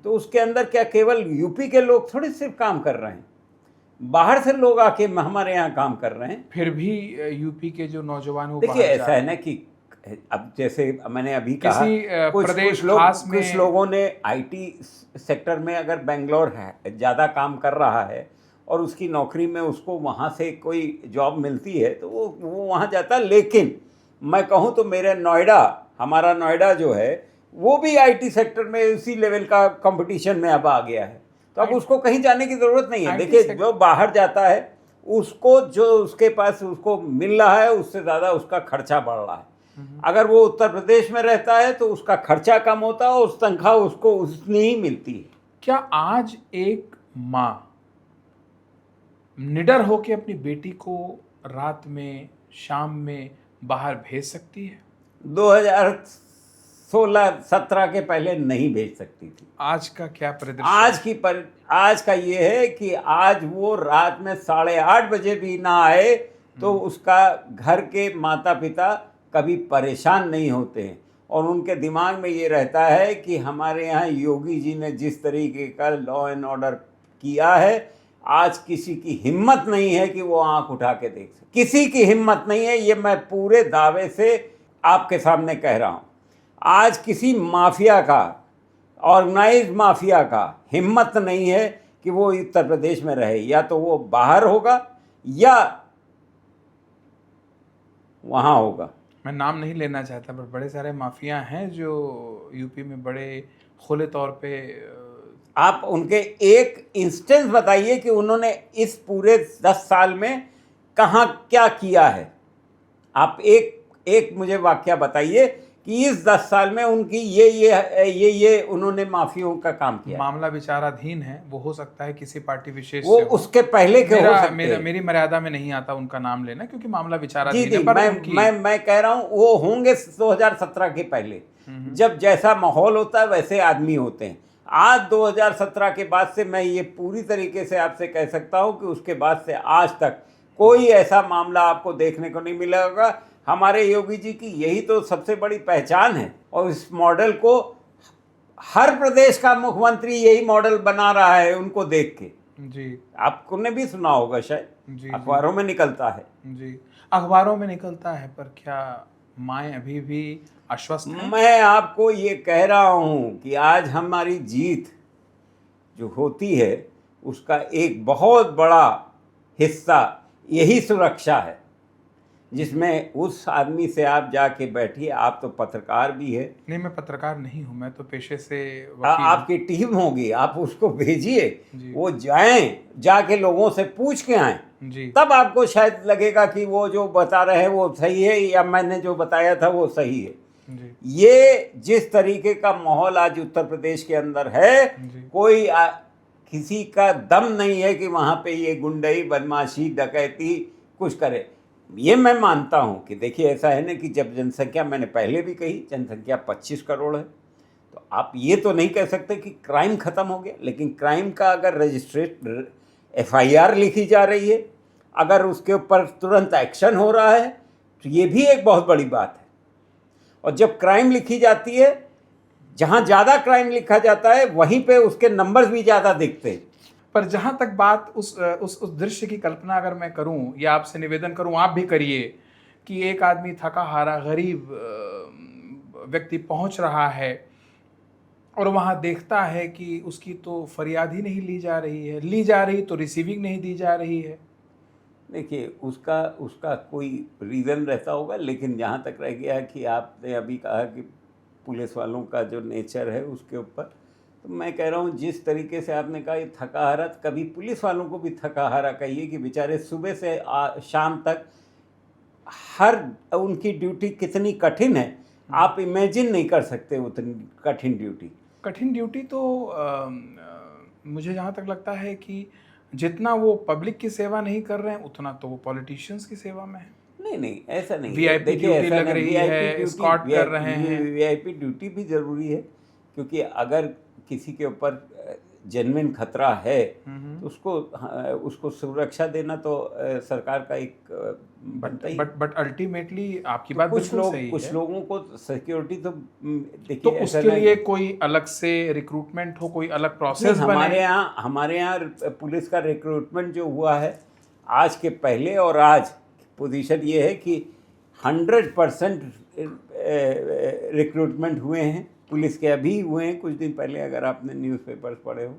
तो उसके अंदर क्या केवल यूपी के लोग थोड़ी सिर्फ काम कर रहे हैं, बाहर से लोग आके हमारे यहाँ काम कर रहे हैं। फिर भी यूपी के जो नौजवान वो देखिए, ऐसा है ना कि अब जैसे मैंने अभी कहा, कुछ लोगों ने आईटी सेक्टर में अगर बेंगलोर है ज़्यादा काम कर रहा है और उसकी नौकरी में उसको वहाँ से कोई जॉब मिलती है तो वो वहाँ जाता है। लेकिन मैं कहूँ तो हमारा नोएडा जो है वो भी आईटी सेक्टर में उसी लेवल का कंपटीशन में अब आ गया है, तो अब उसको कहीं जाने की ज़रूरत नहीं है। देखिए, जो बाहर जाता है उसको जो उसके पास उसको मिल रहा है उससे ज़्यादा उसका खर्चा बढ़ रहा है। अगर वो उत्तर प्रदेश में रहता है तो उसका खर्चा कम होता है और उस तनख्वाह उसको उतनी ही मिलती है। क्या आज एक माँ निडर होकर अपनी बेटी को रात में, शाम में बाहर भेज सकती है? 2016-17 के पहले नहीं भेज सकती थी। आज का क्या परिदृश्य? आज का ये है कि आज वो रात में 8:30 बजे भी ना आए तो उसका घर के माता पिता कभी परेशान नहीं होते हैं और उनके दिमाग में ये रहता है कि हमारे यहाँ योगी जी ने जिस तरीके का लॉ एंड ऑर्डर किया है, आज किसी की हिम्मत नहीं है कि वो आंख उठा के देख सके। किसी की हिम्मत नहीं है, ये मैं पूरे दावे से आपके सामने कह रहा हूँ। आज किसी माफिया का, ऑर्गेनाइज्ड माफिया का हिम्मत नहीं है कि वो उत्तर प्रदेश में रहे, या तो वो बाहर होगा या वहाँ होगा। मैं नाम नहीं लेना चाहता पर बड़े सारे माफिया हैं जो यूपी में बड़े खुले तौर पे। आप उनके एक इंस्टेंस बताइए कि उन्होंने इस पूरे 10 साल में कहाँ क्या किया है। आप एक मुझे वाकया बताइए कि इस 10 साल में उनकी ये उन्होंने माफियों का काम किया। मामला विचाराधीन है, वो हो सकता है किसी पार्टी विशेष वो उसके पहले के हो सकते हैं। मेरी मर्यादा में नहीं आता उनका नाम लेना क्योंकि मामला विचाराधीन है। पर मैं कह रहा हूँ वो होंगे 2017 के पहले। जब जैसा माहौल होता है वैसे आदमी होते हैं। आज 2017 के बाद से मैं ये पूरी तरीके से आपसे कह सकता हूँ कि उसके बाद से आज तक कोई ऐसा मामला आपको देखने को नहीं मिला होगा। हमारे योगी जी की यही तो सबसे बड़ी पहचान है और इस मॉडल को हर प्रदेश का मुख्यमंत्री यही मॉडल बना रहा है उनको देख के। जी, आपको ने भी सुना होगा शायद, अखबारों में निकलता है। जी, अखबारों में निकलता है, पर क्या माएँ अभी भी आश्वस्त हैं? मैं आपको ये कह रहा हूँ कि आज हमारी जीत जो होती है उसका एक बहुत बड़ा हिस्सा यही सुरक्षा है, जिसमें उस आदमी से आप जाके बैठिए। आप तो पत्रकार भी है। नहीं, मैं पत्रकार नहीं हूँ, मैं तो पेशे से आपकी टीम होगी, आप उसको भेजिए, वो जाके लोगों से पूछ के आए, तब आपको शायद लगेगा कि वो जो बता रहे हैं वो सही है या मैंने जो बताया था वो सही है। ये जिस तरीके का माहौल आज उत्तर प्रदेश के अंदर है, कोई किसी का दम नहीं है कि वहाँ पे ये गुंडई, बदमाशी, डकैती कुछ करे। ये मैं मानता हूँ कि देखिए ऐसा है ना कि जब जनसंख्या, मैंने पहले भी कही, जनसंख्या 25 करोड़ है, तो आप ये तो नहीं कह सकते कि क्राइम ख़त्म हो गया। लेकिन क्राइम का अगर रजिस्ट्रेट FIR लिखी जा रही है, अगर उसके ऊपर तुरंत एक्शन हो रहा है, तो ये भी एक बहुत बड़ी बात है। और जब क्राइम लिखी जाती है, जहाँ ज़्यादा क्राइम लिखा जाता है वहीं पे उसके नंबर्स भी ज़्यादा दिखते हैं। पर जहाँ तक बात उस दृश्य की कल्पना अगर मैं करूँ या आपसे निवेदन करूँ, आप भी करिए, कि एक आदमी थका हारा गरीब व्यक्ति पहुँच रहा है और वहाँ देखता है कि उसकी तो फरियाद ही नहीं ली जा रही है, ली जा रही तो रिसीविंग नहीं दी जा रही है। देखिए उसका कोई रीज़न रहता होगा, लेकिन जहाँ तक रह गया कि आपने अभी कहा कि पुलिस वालों का जो नेचर है उसके ऊपर, तो मैं कह रहा हूँ जिस तरीके से आपने कहा ये थकाहारा, कभी पुलिस वालों को भी थकाहारा कहिए कि बेचारे सुबह से शाम तक हर उनकी ड्यूटी कितनी कठिन है, आप इमेजिन नहीं कर सकते उतनी कठिन ड्यूटी। कठिन ड्यूटी तो मुझे जहाँ तक लगता है कि जितना वो पब्लिक की सेवा नहीं कर रहे हैं उतना तो वो पॉलिटिशियंस की सेवा में है। नहीं नहीं, ऐसा नहीं है। वीआईपी देखिए, ड्यूटी ऐसा लग नहीं, रही VIP है, ड्यूटी, एस्कॉर्ट कर रहे हैं। वीआईपी ड्यूटी भी जरूरी है, क्योंकि अगर किसी के ऊपर जेन्युइन खतरा है तो उसको सुरक्षा देना तो सरकार का एक बनता ही। बट अल्टीमेटली आपकी बात बिल्कुल सही है। कुछ लोगों को सिक्योरिटी तो देखिए, तो उसके लिए कोई अलग से रिक्रूटमेंट हो, कोई अलग प्रोसेस बने। हमारे यहाँ पुलिस का रिक्रूटमेंट जो हुआ है आज के पहले और आज पोजीशन ये है कि 100% रिक्रूटमेंट हुए हैं पुलिस के, अभी हुए हैं कुछ दिन पहले, अगर आपने न्यूज़पेपर्स पढ़े हो,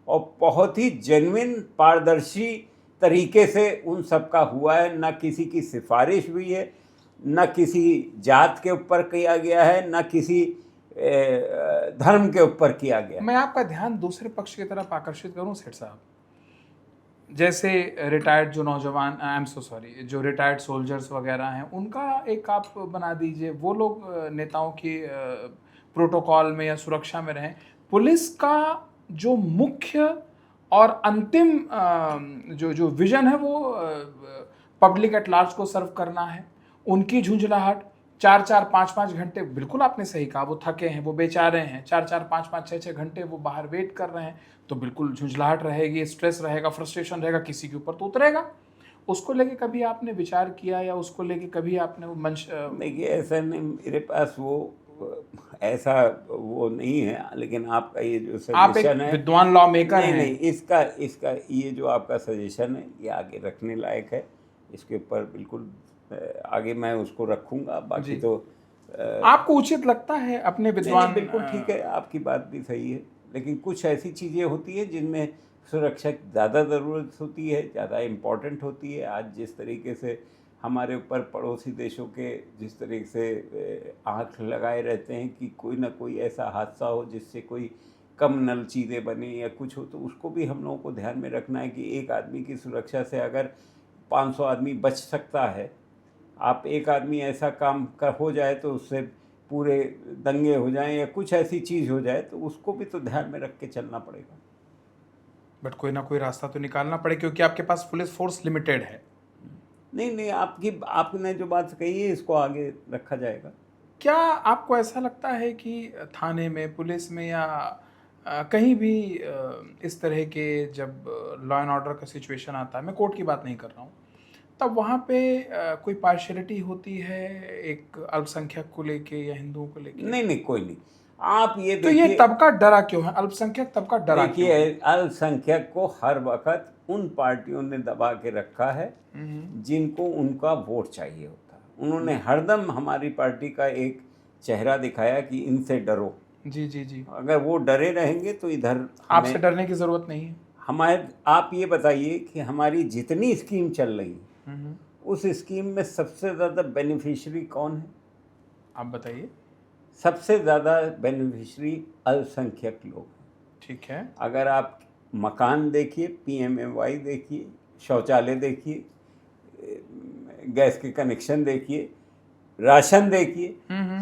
और बहुत ही जेन्युइन पारदर्शी तरीके से उन सब का हुआ है। ना किसी की सिफारिश हुई है, ना किसी जात के ऊपर किया गया है, ना किसी धर्म के ऊपर किया गया। मैं आपका ध्यान दूसरे पक्ष की तरफ आकर्षित करूं सेठ साहब, जैसे रिटायर्ड जो नौजवान, आई एम सो सॉरी, जो रिटायर्ड सोल्जर्स वगैरह हैं, उनका एक आप बना दीजिए, वो लोग नेताओं की प्रोटोकॉल में या सुरक्षा में रहें। पुलिस का जो मुख्य और अंतिम जो विजन है वो पब्लिक एट लार्ज को सर्व करना है। उनकी झुंझलाहट 4-4, 5-5 घंटे, बिल्कुल आपने सही कहा, वो थके हैं, वो बेचारे हैं, 4-4, 5-5, 6-6 घंटे वो बाहर वेट कर रहे हैं, तो बिल्कुल झुंझलाहट रहेगी, स्ट्रेस रहेगा, फ्रस्ट्रेशन रहेगा, किसी के ऊपर तो उतरेगा। उसको लेके कभी आपने विचार किया या उसको लेके कभी आपने वो मंच? देखिए, ऐसा नहीं, मेरे पास वो ऐसा वो नहीं है, लेकिन आपका ये जो सजेशन है, विद्वान लॉ मेकर हैं, नहीं, इसका ये जो आपका सजेशन है ये आगे रखने लायक है। इसके ऊपर बिल्कुल आगे मैं उसको रखूंगा। बाकी तो आपको उचित लगता है अपने विद्वान? बिल्कुल ठीक है, आपकी बात भी सही है, लेकिन कुछ ऐसी चीज़ें होती है जिनमें सुरक्षा की ज़्यादा ज़रूरत होती है, ज़्यादा इम्पोर्टेंट होती है। आज जिस तरीके से हमारे ऊपर पड़ोसी देशों के जिस तरीके से आँख लगाए रहते हैं कि कोई ना कोई ऐसा हादसा हो जिससे कोई कम्युनल चीज़ें बने या कुछ हो, तो उसको भी हम लोगों को ध्यान में रखना है कि एक आदमी की सुरक्षा से अगर 500 आदमी बच सकता है, आप एक आदमी ऐसा काम हो जाए तो उससे पूरे दंगे हो जाएं या कुछ ऐसी चीज़ हो जाए, तो उसको भी तो ध्यान में रख के चलना पड़ेगा। बट कोई ना कोई रास्ता तो निकालना पड़े, क्योंकि आपके पास पुलिस फोर्स लिमिटेड है। नहीं, आपने जो बात कही है इसको आगे रखा जाएगा। क्या आपको ऐसा लगता है कि थाने में, पुलिस में या कहीं भी इस तरह के जब लॉ एंड ऑर्डर का सिचुएशन आता है, मैं कोर्ट की बात नहीं कर रहा हूँ, तब वहाँ पे कोई पार्शियलिटी होती है एक अल्पसंख्यक को लेके या हिंदुओं को लेके? नहीं, कोई नहीं। आप ये तो ये तबका डरा क्यों है, अल्पसंख्यक तबका डरा क्यों है? देखिए, अल्पसंख्यक को हर वक्त उन पार्टियों ने दबा के रखा है जिनको उनका वोट चाहिए होता है। उन्होंने हरदम हमारी पार्टी का एक चेहरा दिखाया कि इनसे डरो। जी। अगर वो डरे रहेंगे तो इधर आपसे डरने की जरूरत नहीं है। आप ये बताइए कि हमारी जितनी स्कीम चल रही है उस स्कीम में सबसे ज़्यादा बेनिफिशियरी कौन है? आप बताइए। सबसे ज़्यादा बेनिफिशियरी अल्पसंख्यक लोग। ठीक है। अगर आप मकान देखिए, PMAY देखिए, शौचालय देखिए, गैस के कनेक्शन देखिए, राशन देखिए,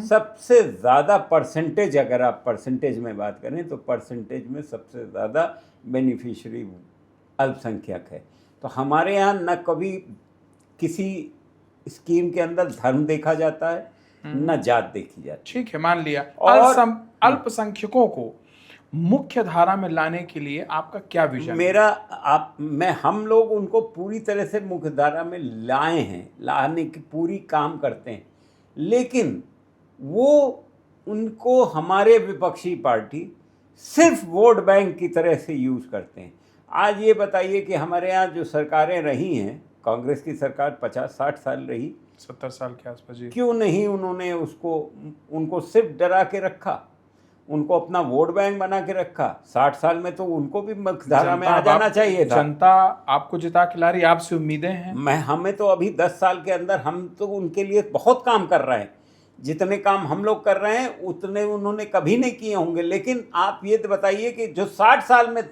सबसे ज़्यादा परसेंटेज, अगर आप परसेंटेज में बात करें तो परसेंटेज में सबसे ज़्यादा बेनिफिशियरी अल्पसंख्यक है। तो हमारे यहाँ न कभी किसी स्कीम के अंदर धर्म देखा जाता है, न जात देखी जाती। ठीक है, मान लिया। और अल्पसंख्यकों को मुख्य धारा में लाने के लिए आपका क्या विजन? हम लोग उनको पूरी तरह से मुख्य धारा में लाए हैं, लाने की पूरी काम करते हैं, लेकिन वो उनको हमारे विपक्षी पार्टी सिर्फ वोट बैंक की तरह से यूज़ करते हैं। आज ये बताइए कि हमारे यहाँ जो सरकारें रही हैं, कांग्रेस की सरकार 50-60 साल रही, 70 साल के आसपास जी, क्यों नहीं उन्होंने उनको सिर्फ डरा के रखा, उनको अपना वोट बैंक बना के रखा? 60 साल में तो उनको भी मुख्यधारा में आ जाना चाहिए था। जनता आपको जिता के ला रही, आपसे उम्मीदें हैं। हमें तो अभी 10 साल के अंदर हम तो उनके लिए बहुत काम कर रहे हैं, जितने काम हम लोग कर रहे हैं उतने उन्होंने कभी नहीं किए होंगे। लेकिन आप ये तो बताइए कि जो 60 साल में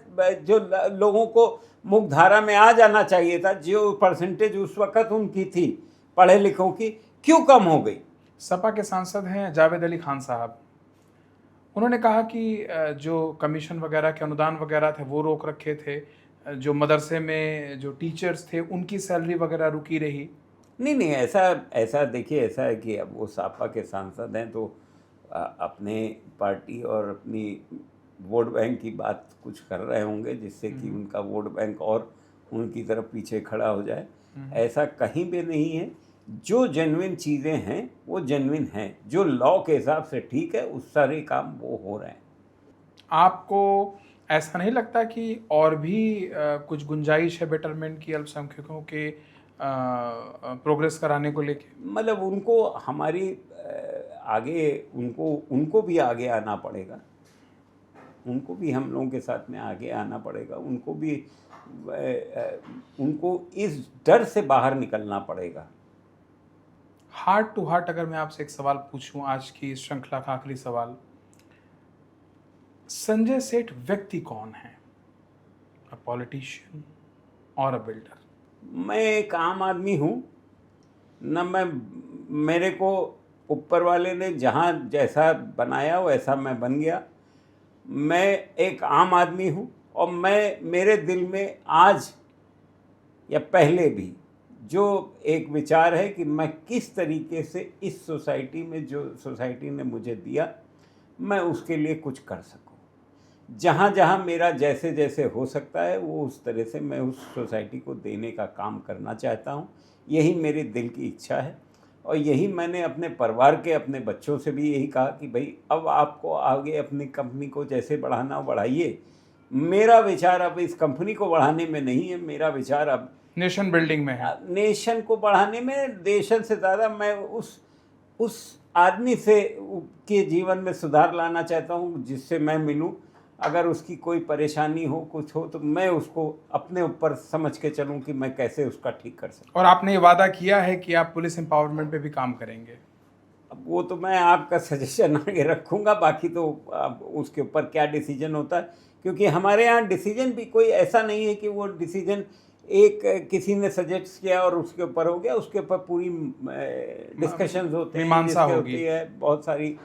जो लोगों को मुख्यधारा में आ जाना चाहिए था, जो परसेंटेज उस वक्त उनकी थी पढ़े लिखों की, क्यों कम हो गई? सपा के सांसद हैं जावेद अली खान साहब, उन्होंने कहा कि जो कमीशन वगैरह के अनुदान वगैरह थे वो रोक रखे थे, जो मदरसे में जो टीचर्स थे उनकी सैलरी वगैरह रुकी रही। नहीं, ऐसा देखिए, ऐसा है कि अब वो सपा के सांसद हैं तो अपने पार्टी और अपनी वोट बैंक की बात कुछ कर रहे होंगे जिससे कि उनका वोट बैंक और उनकी तरफ पीछे खड़ा हो जाए। ऐसा कहीं भी नहीं है। जो जेन्युइन चीज़ें हैं वो जेन्युइन हैं, जो लॉ के हिसाब से ठीक है उस सारे काम वो हो रहे हैं। आपको ऐसा नहीं लगता कि और भी कुछ गुंजाइश है बेटरमेंट की अल्पसंख्यकों के प्रोग्रेस कराने को लेके? मतलब उनको हमारी आगे उनको भी आगे आना पड़ेगा, उनको भी हम लोगों के साथ में आगे आना पड़ेगा, उनको इस डर से बाहर निकलना पड़ेगा। हार्ट टू हार्ट अगर मैं आपसे एक सवाल पूछूं, आज की इस श्रृंखला का आखिरी सवाल, संजय सेठ व्यक्ति कौन है? अ पॉलिटिशियन और अ बिल्डर? मैं एक आम आदमी हूँ न, मेरे को ऊपर वाले ने जहाँ जैसा बनाया वैसा मैं बन गया। मैं एक आम आदमी हूँ और मेरे दिल में आज या पहले भी जो एक विचार है कि मैं किस तरीके से इस सोसाइटी में, जो सोसाइटी ने मुझे दिया, मैं उसके लिए कुछ कर सकूं। जहाँ जहाँ मेरा जैसे जैसे हो सकता है वो उस तरह से मैं उस सोसाइटी को देने का काम करना चाहता हूँ। यही मेरे दिल की इच्छा है और यही मैंने अपने परिवार के, अपने बच्चों से भी यही कहा कि भाई अब आपको आगे अपनी कंपनी को जैसे बढ़ाना हो बढ़ाइए। मेरा विचार अब इस कंपनी को बढ़ाने में नहीं है, मेरा विचार अब नेशन बिल्डिंग में है। नेशन को बढ़ाने में, नेशन से ज़्यादा मैं उस आदमी से के जीवन में सुधार लाना चाहता हूँ जिससे मैं मिलूँ। अगर उसकी कोई परेशानी हो, कुछ हो, तो मैं उसको अपने ऊपर समझ के चलूँ कि मैं कैसे उसका ठीक कर सकूँ। और आपने ये वादा किया है कि आप पुलिस एम्पावरमेंट पे भी काम करेंगे? अब वो तो मैं आपका सजेशन आगे रखूँगा, बाकी तो अब उसके ऊपर क्या डिसीजन होता है, क्योंकि हमारे यहाँ डिसीजन भी कोई ऐसा नहीं है कि वो डिसीजन एक किसी ने सजेस्ट किया और उसके ऊपर हो गया। उसके ऊपर पूरी डिस्कशंस होते हैं, मीमांसा होगी है, बहुत सारी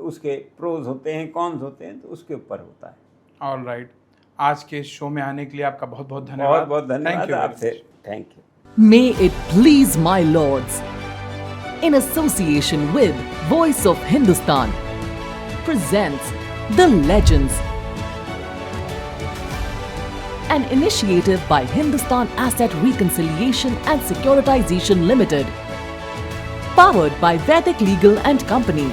उसके प्रोज होते हैं, कॉन्स होते हैं, तो उसके ऊपर होता है। ऑल राइट, आज के शो में आने के लिए आपका बहुत बहुत धन्यवाद। बहुत बहुत धन्यवाद आपसे। Thank you. May it please my Lord's, in association with Voice of Hindustan, presents The Legends, an initiative by Hindustan Asset Reconciliation and Securitization Limited, powered by Vedic Legal and Company.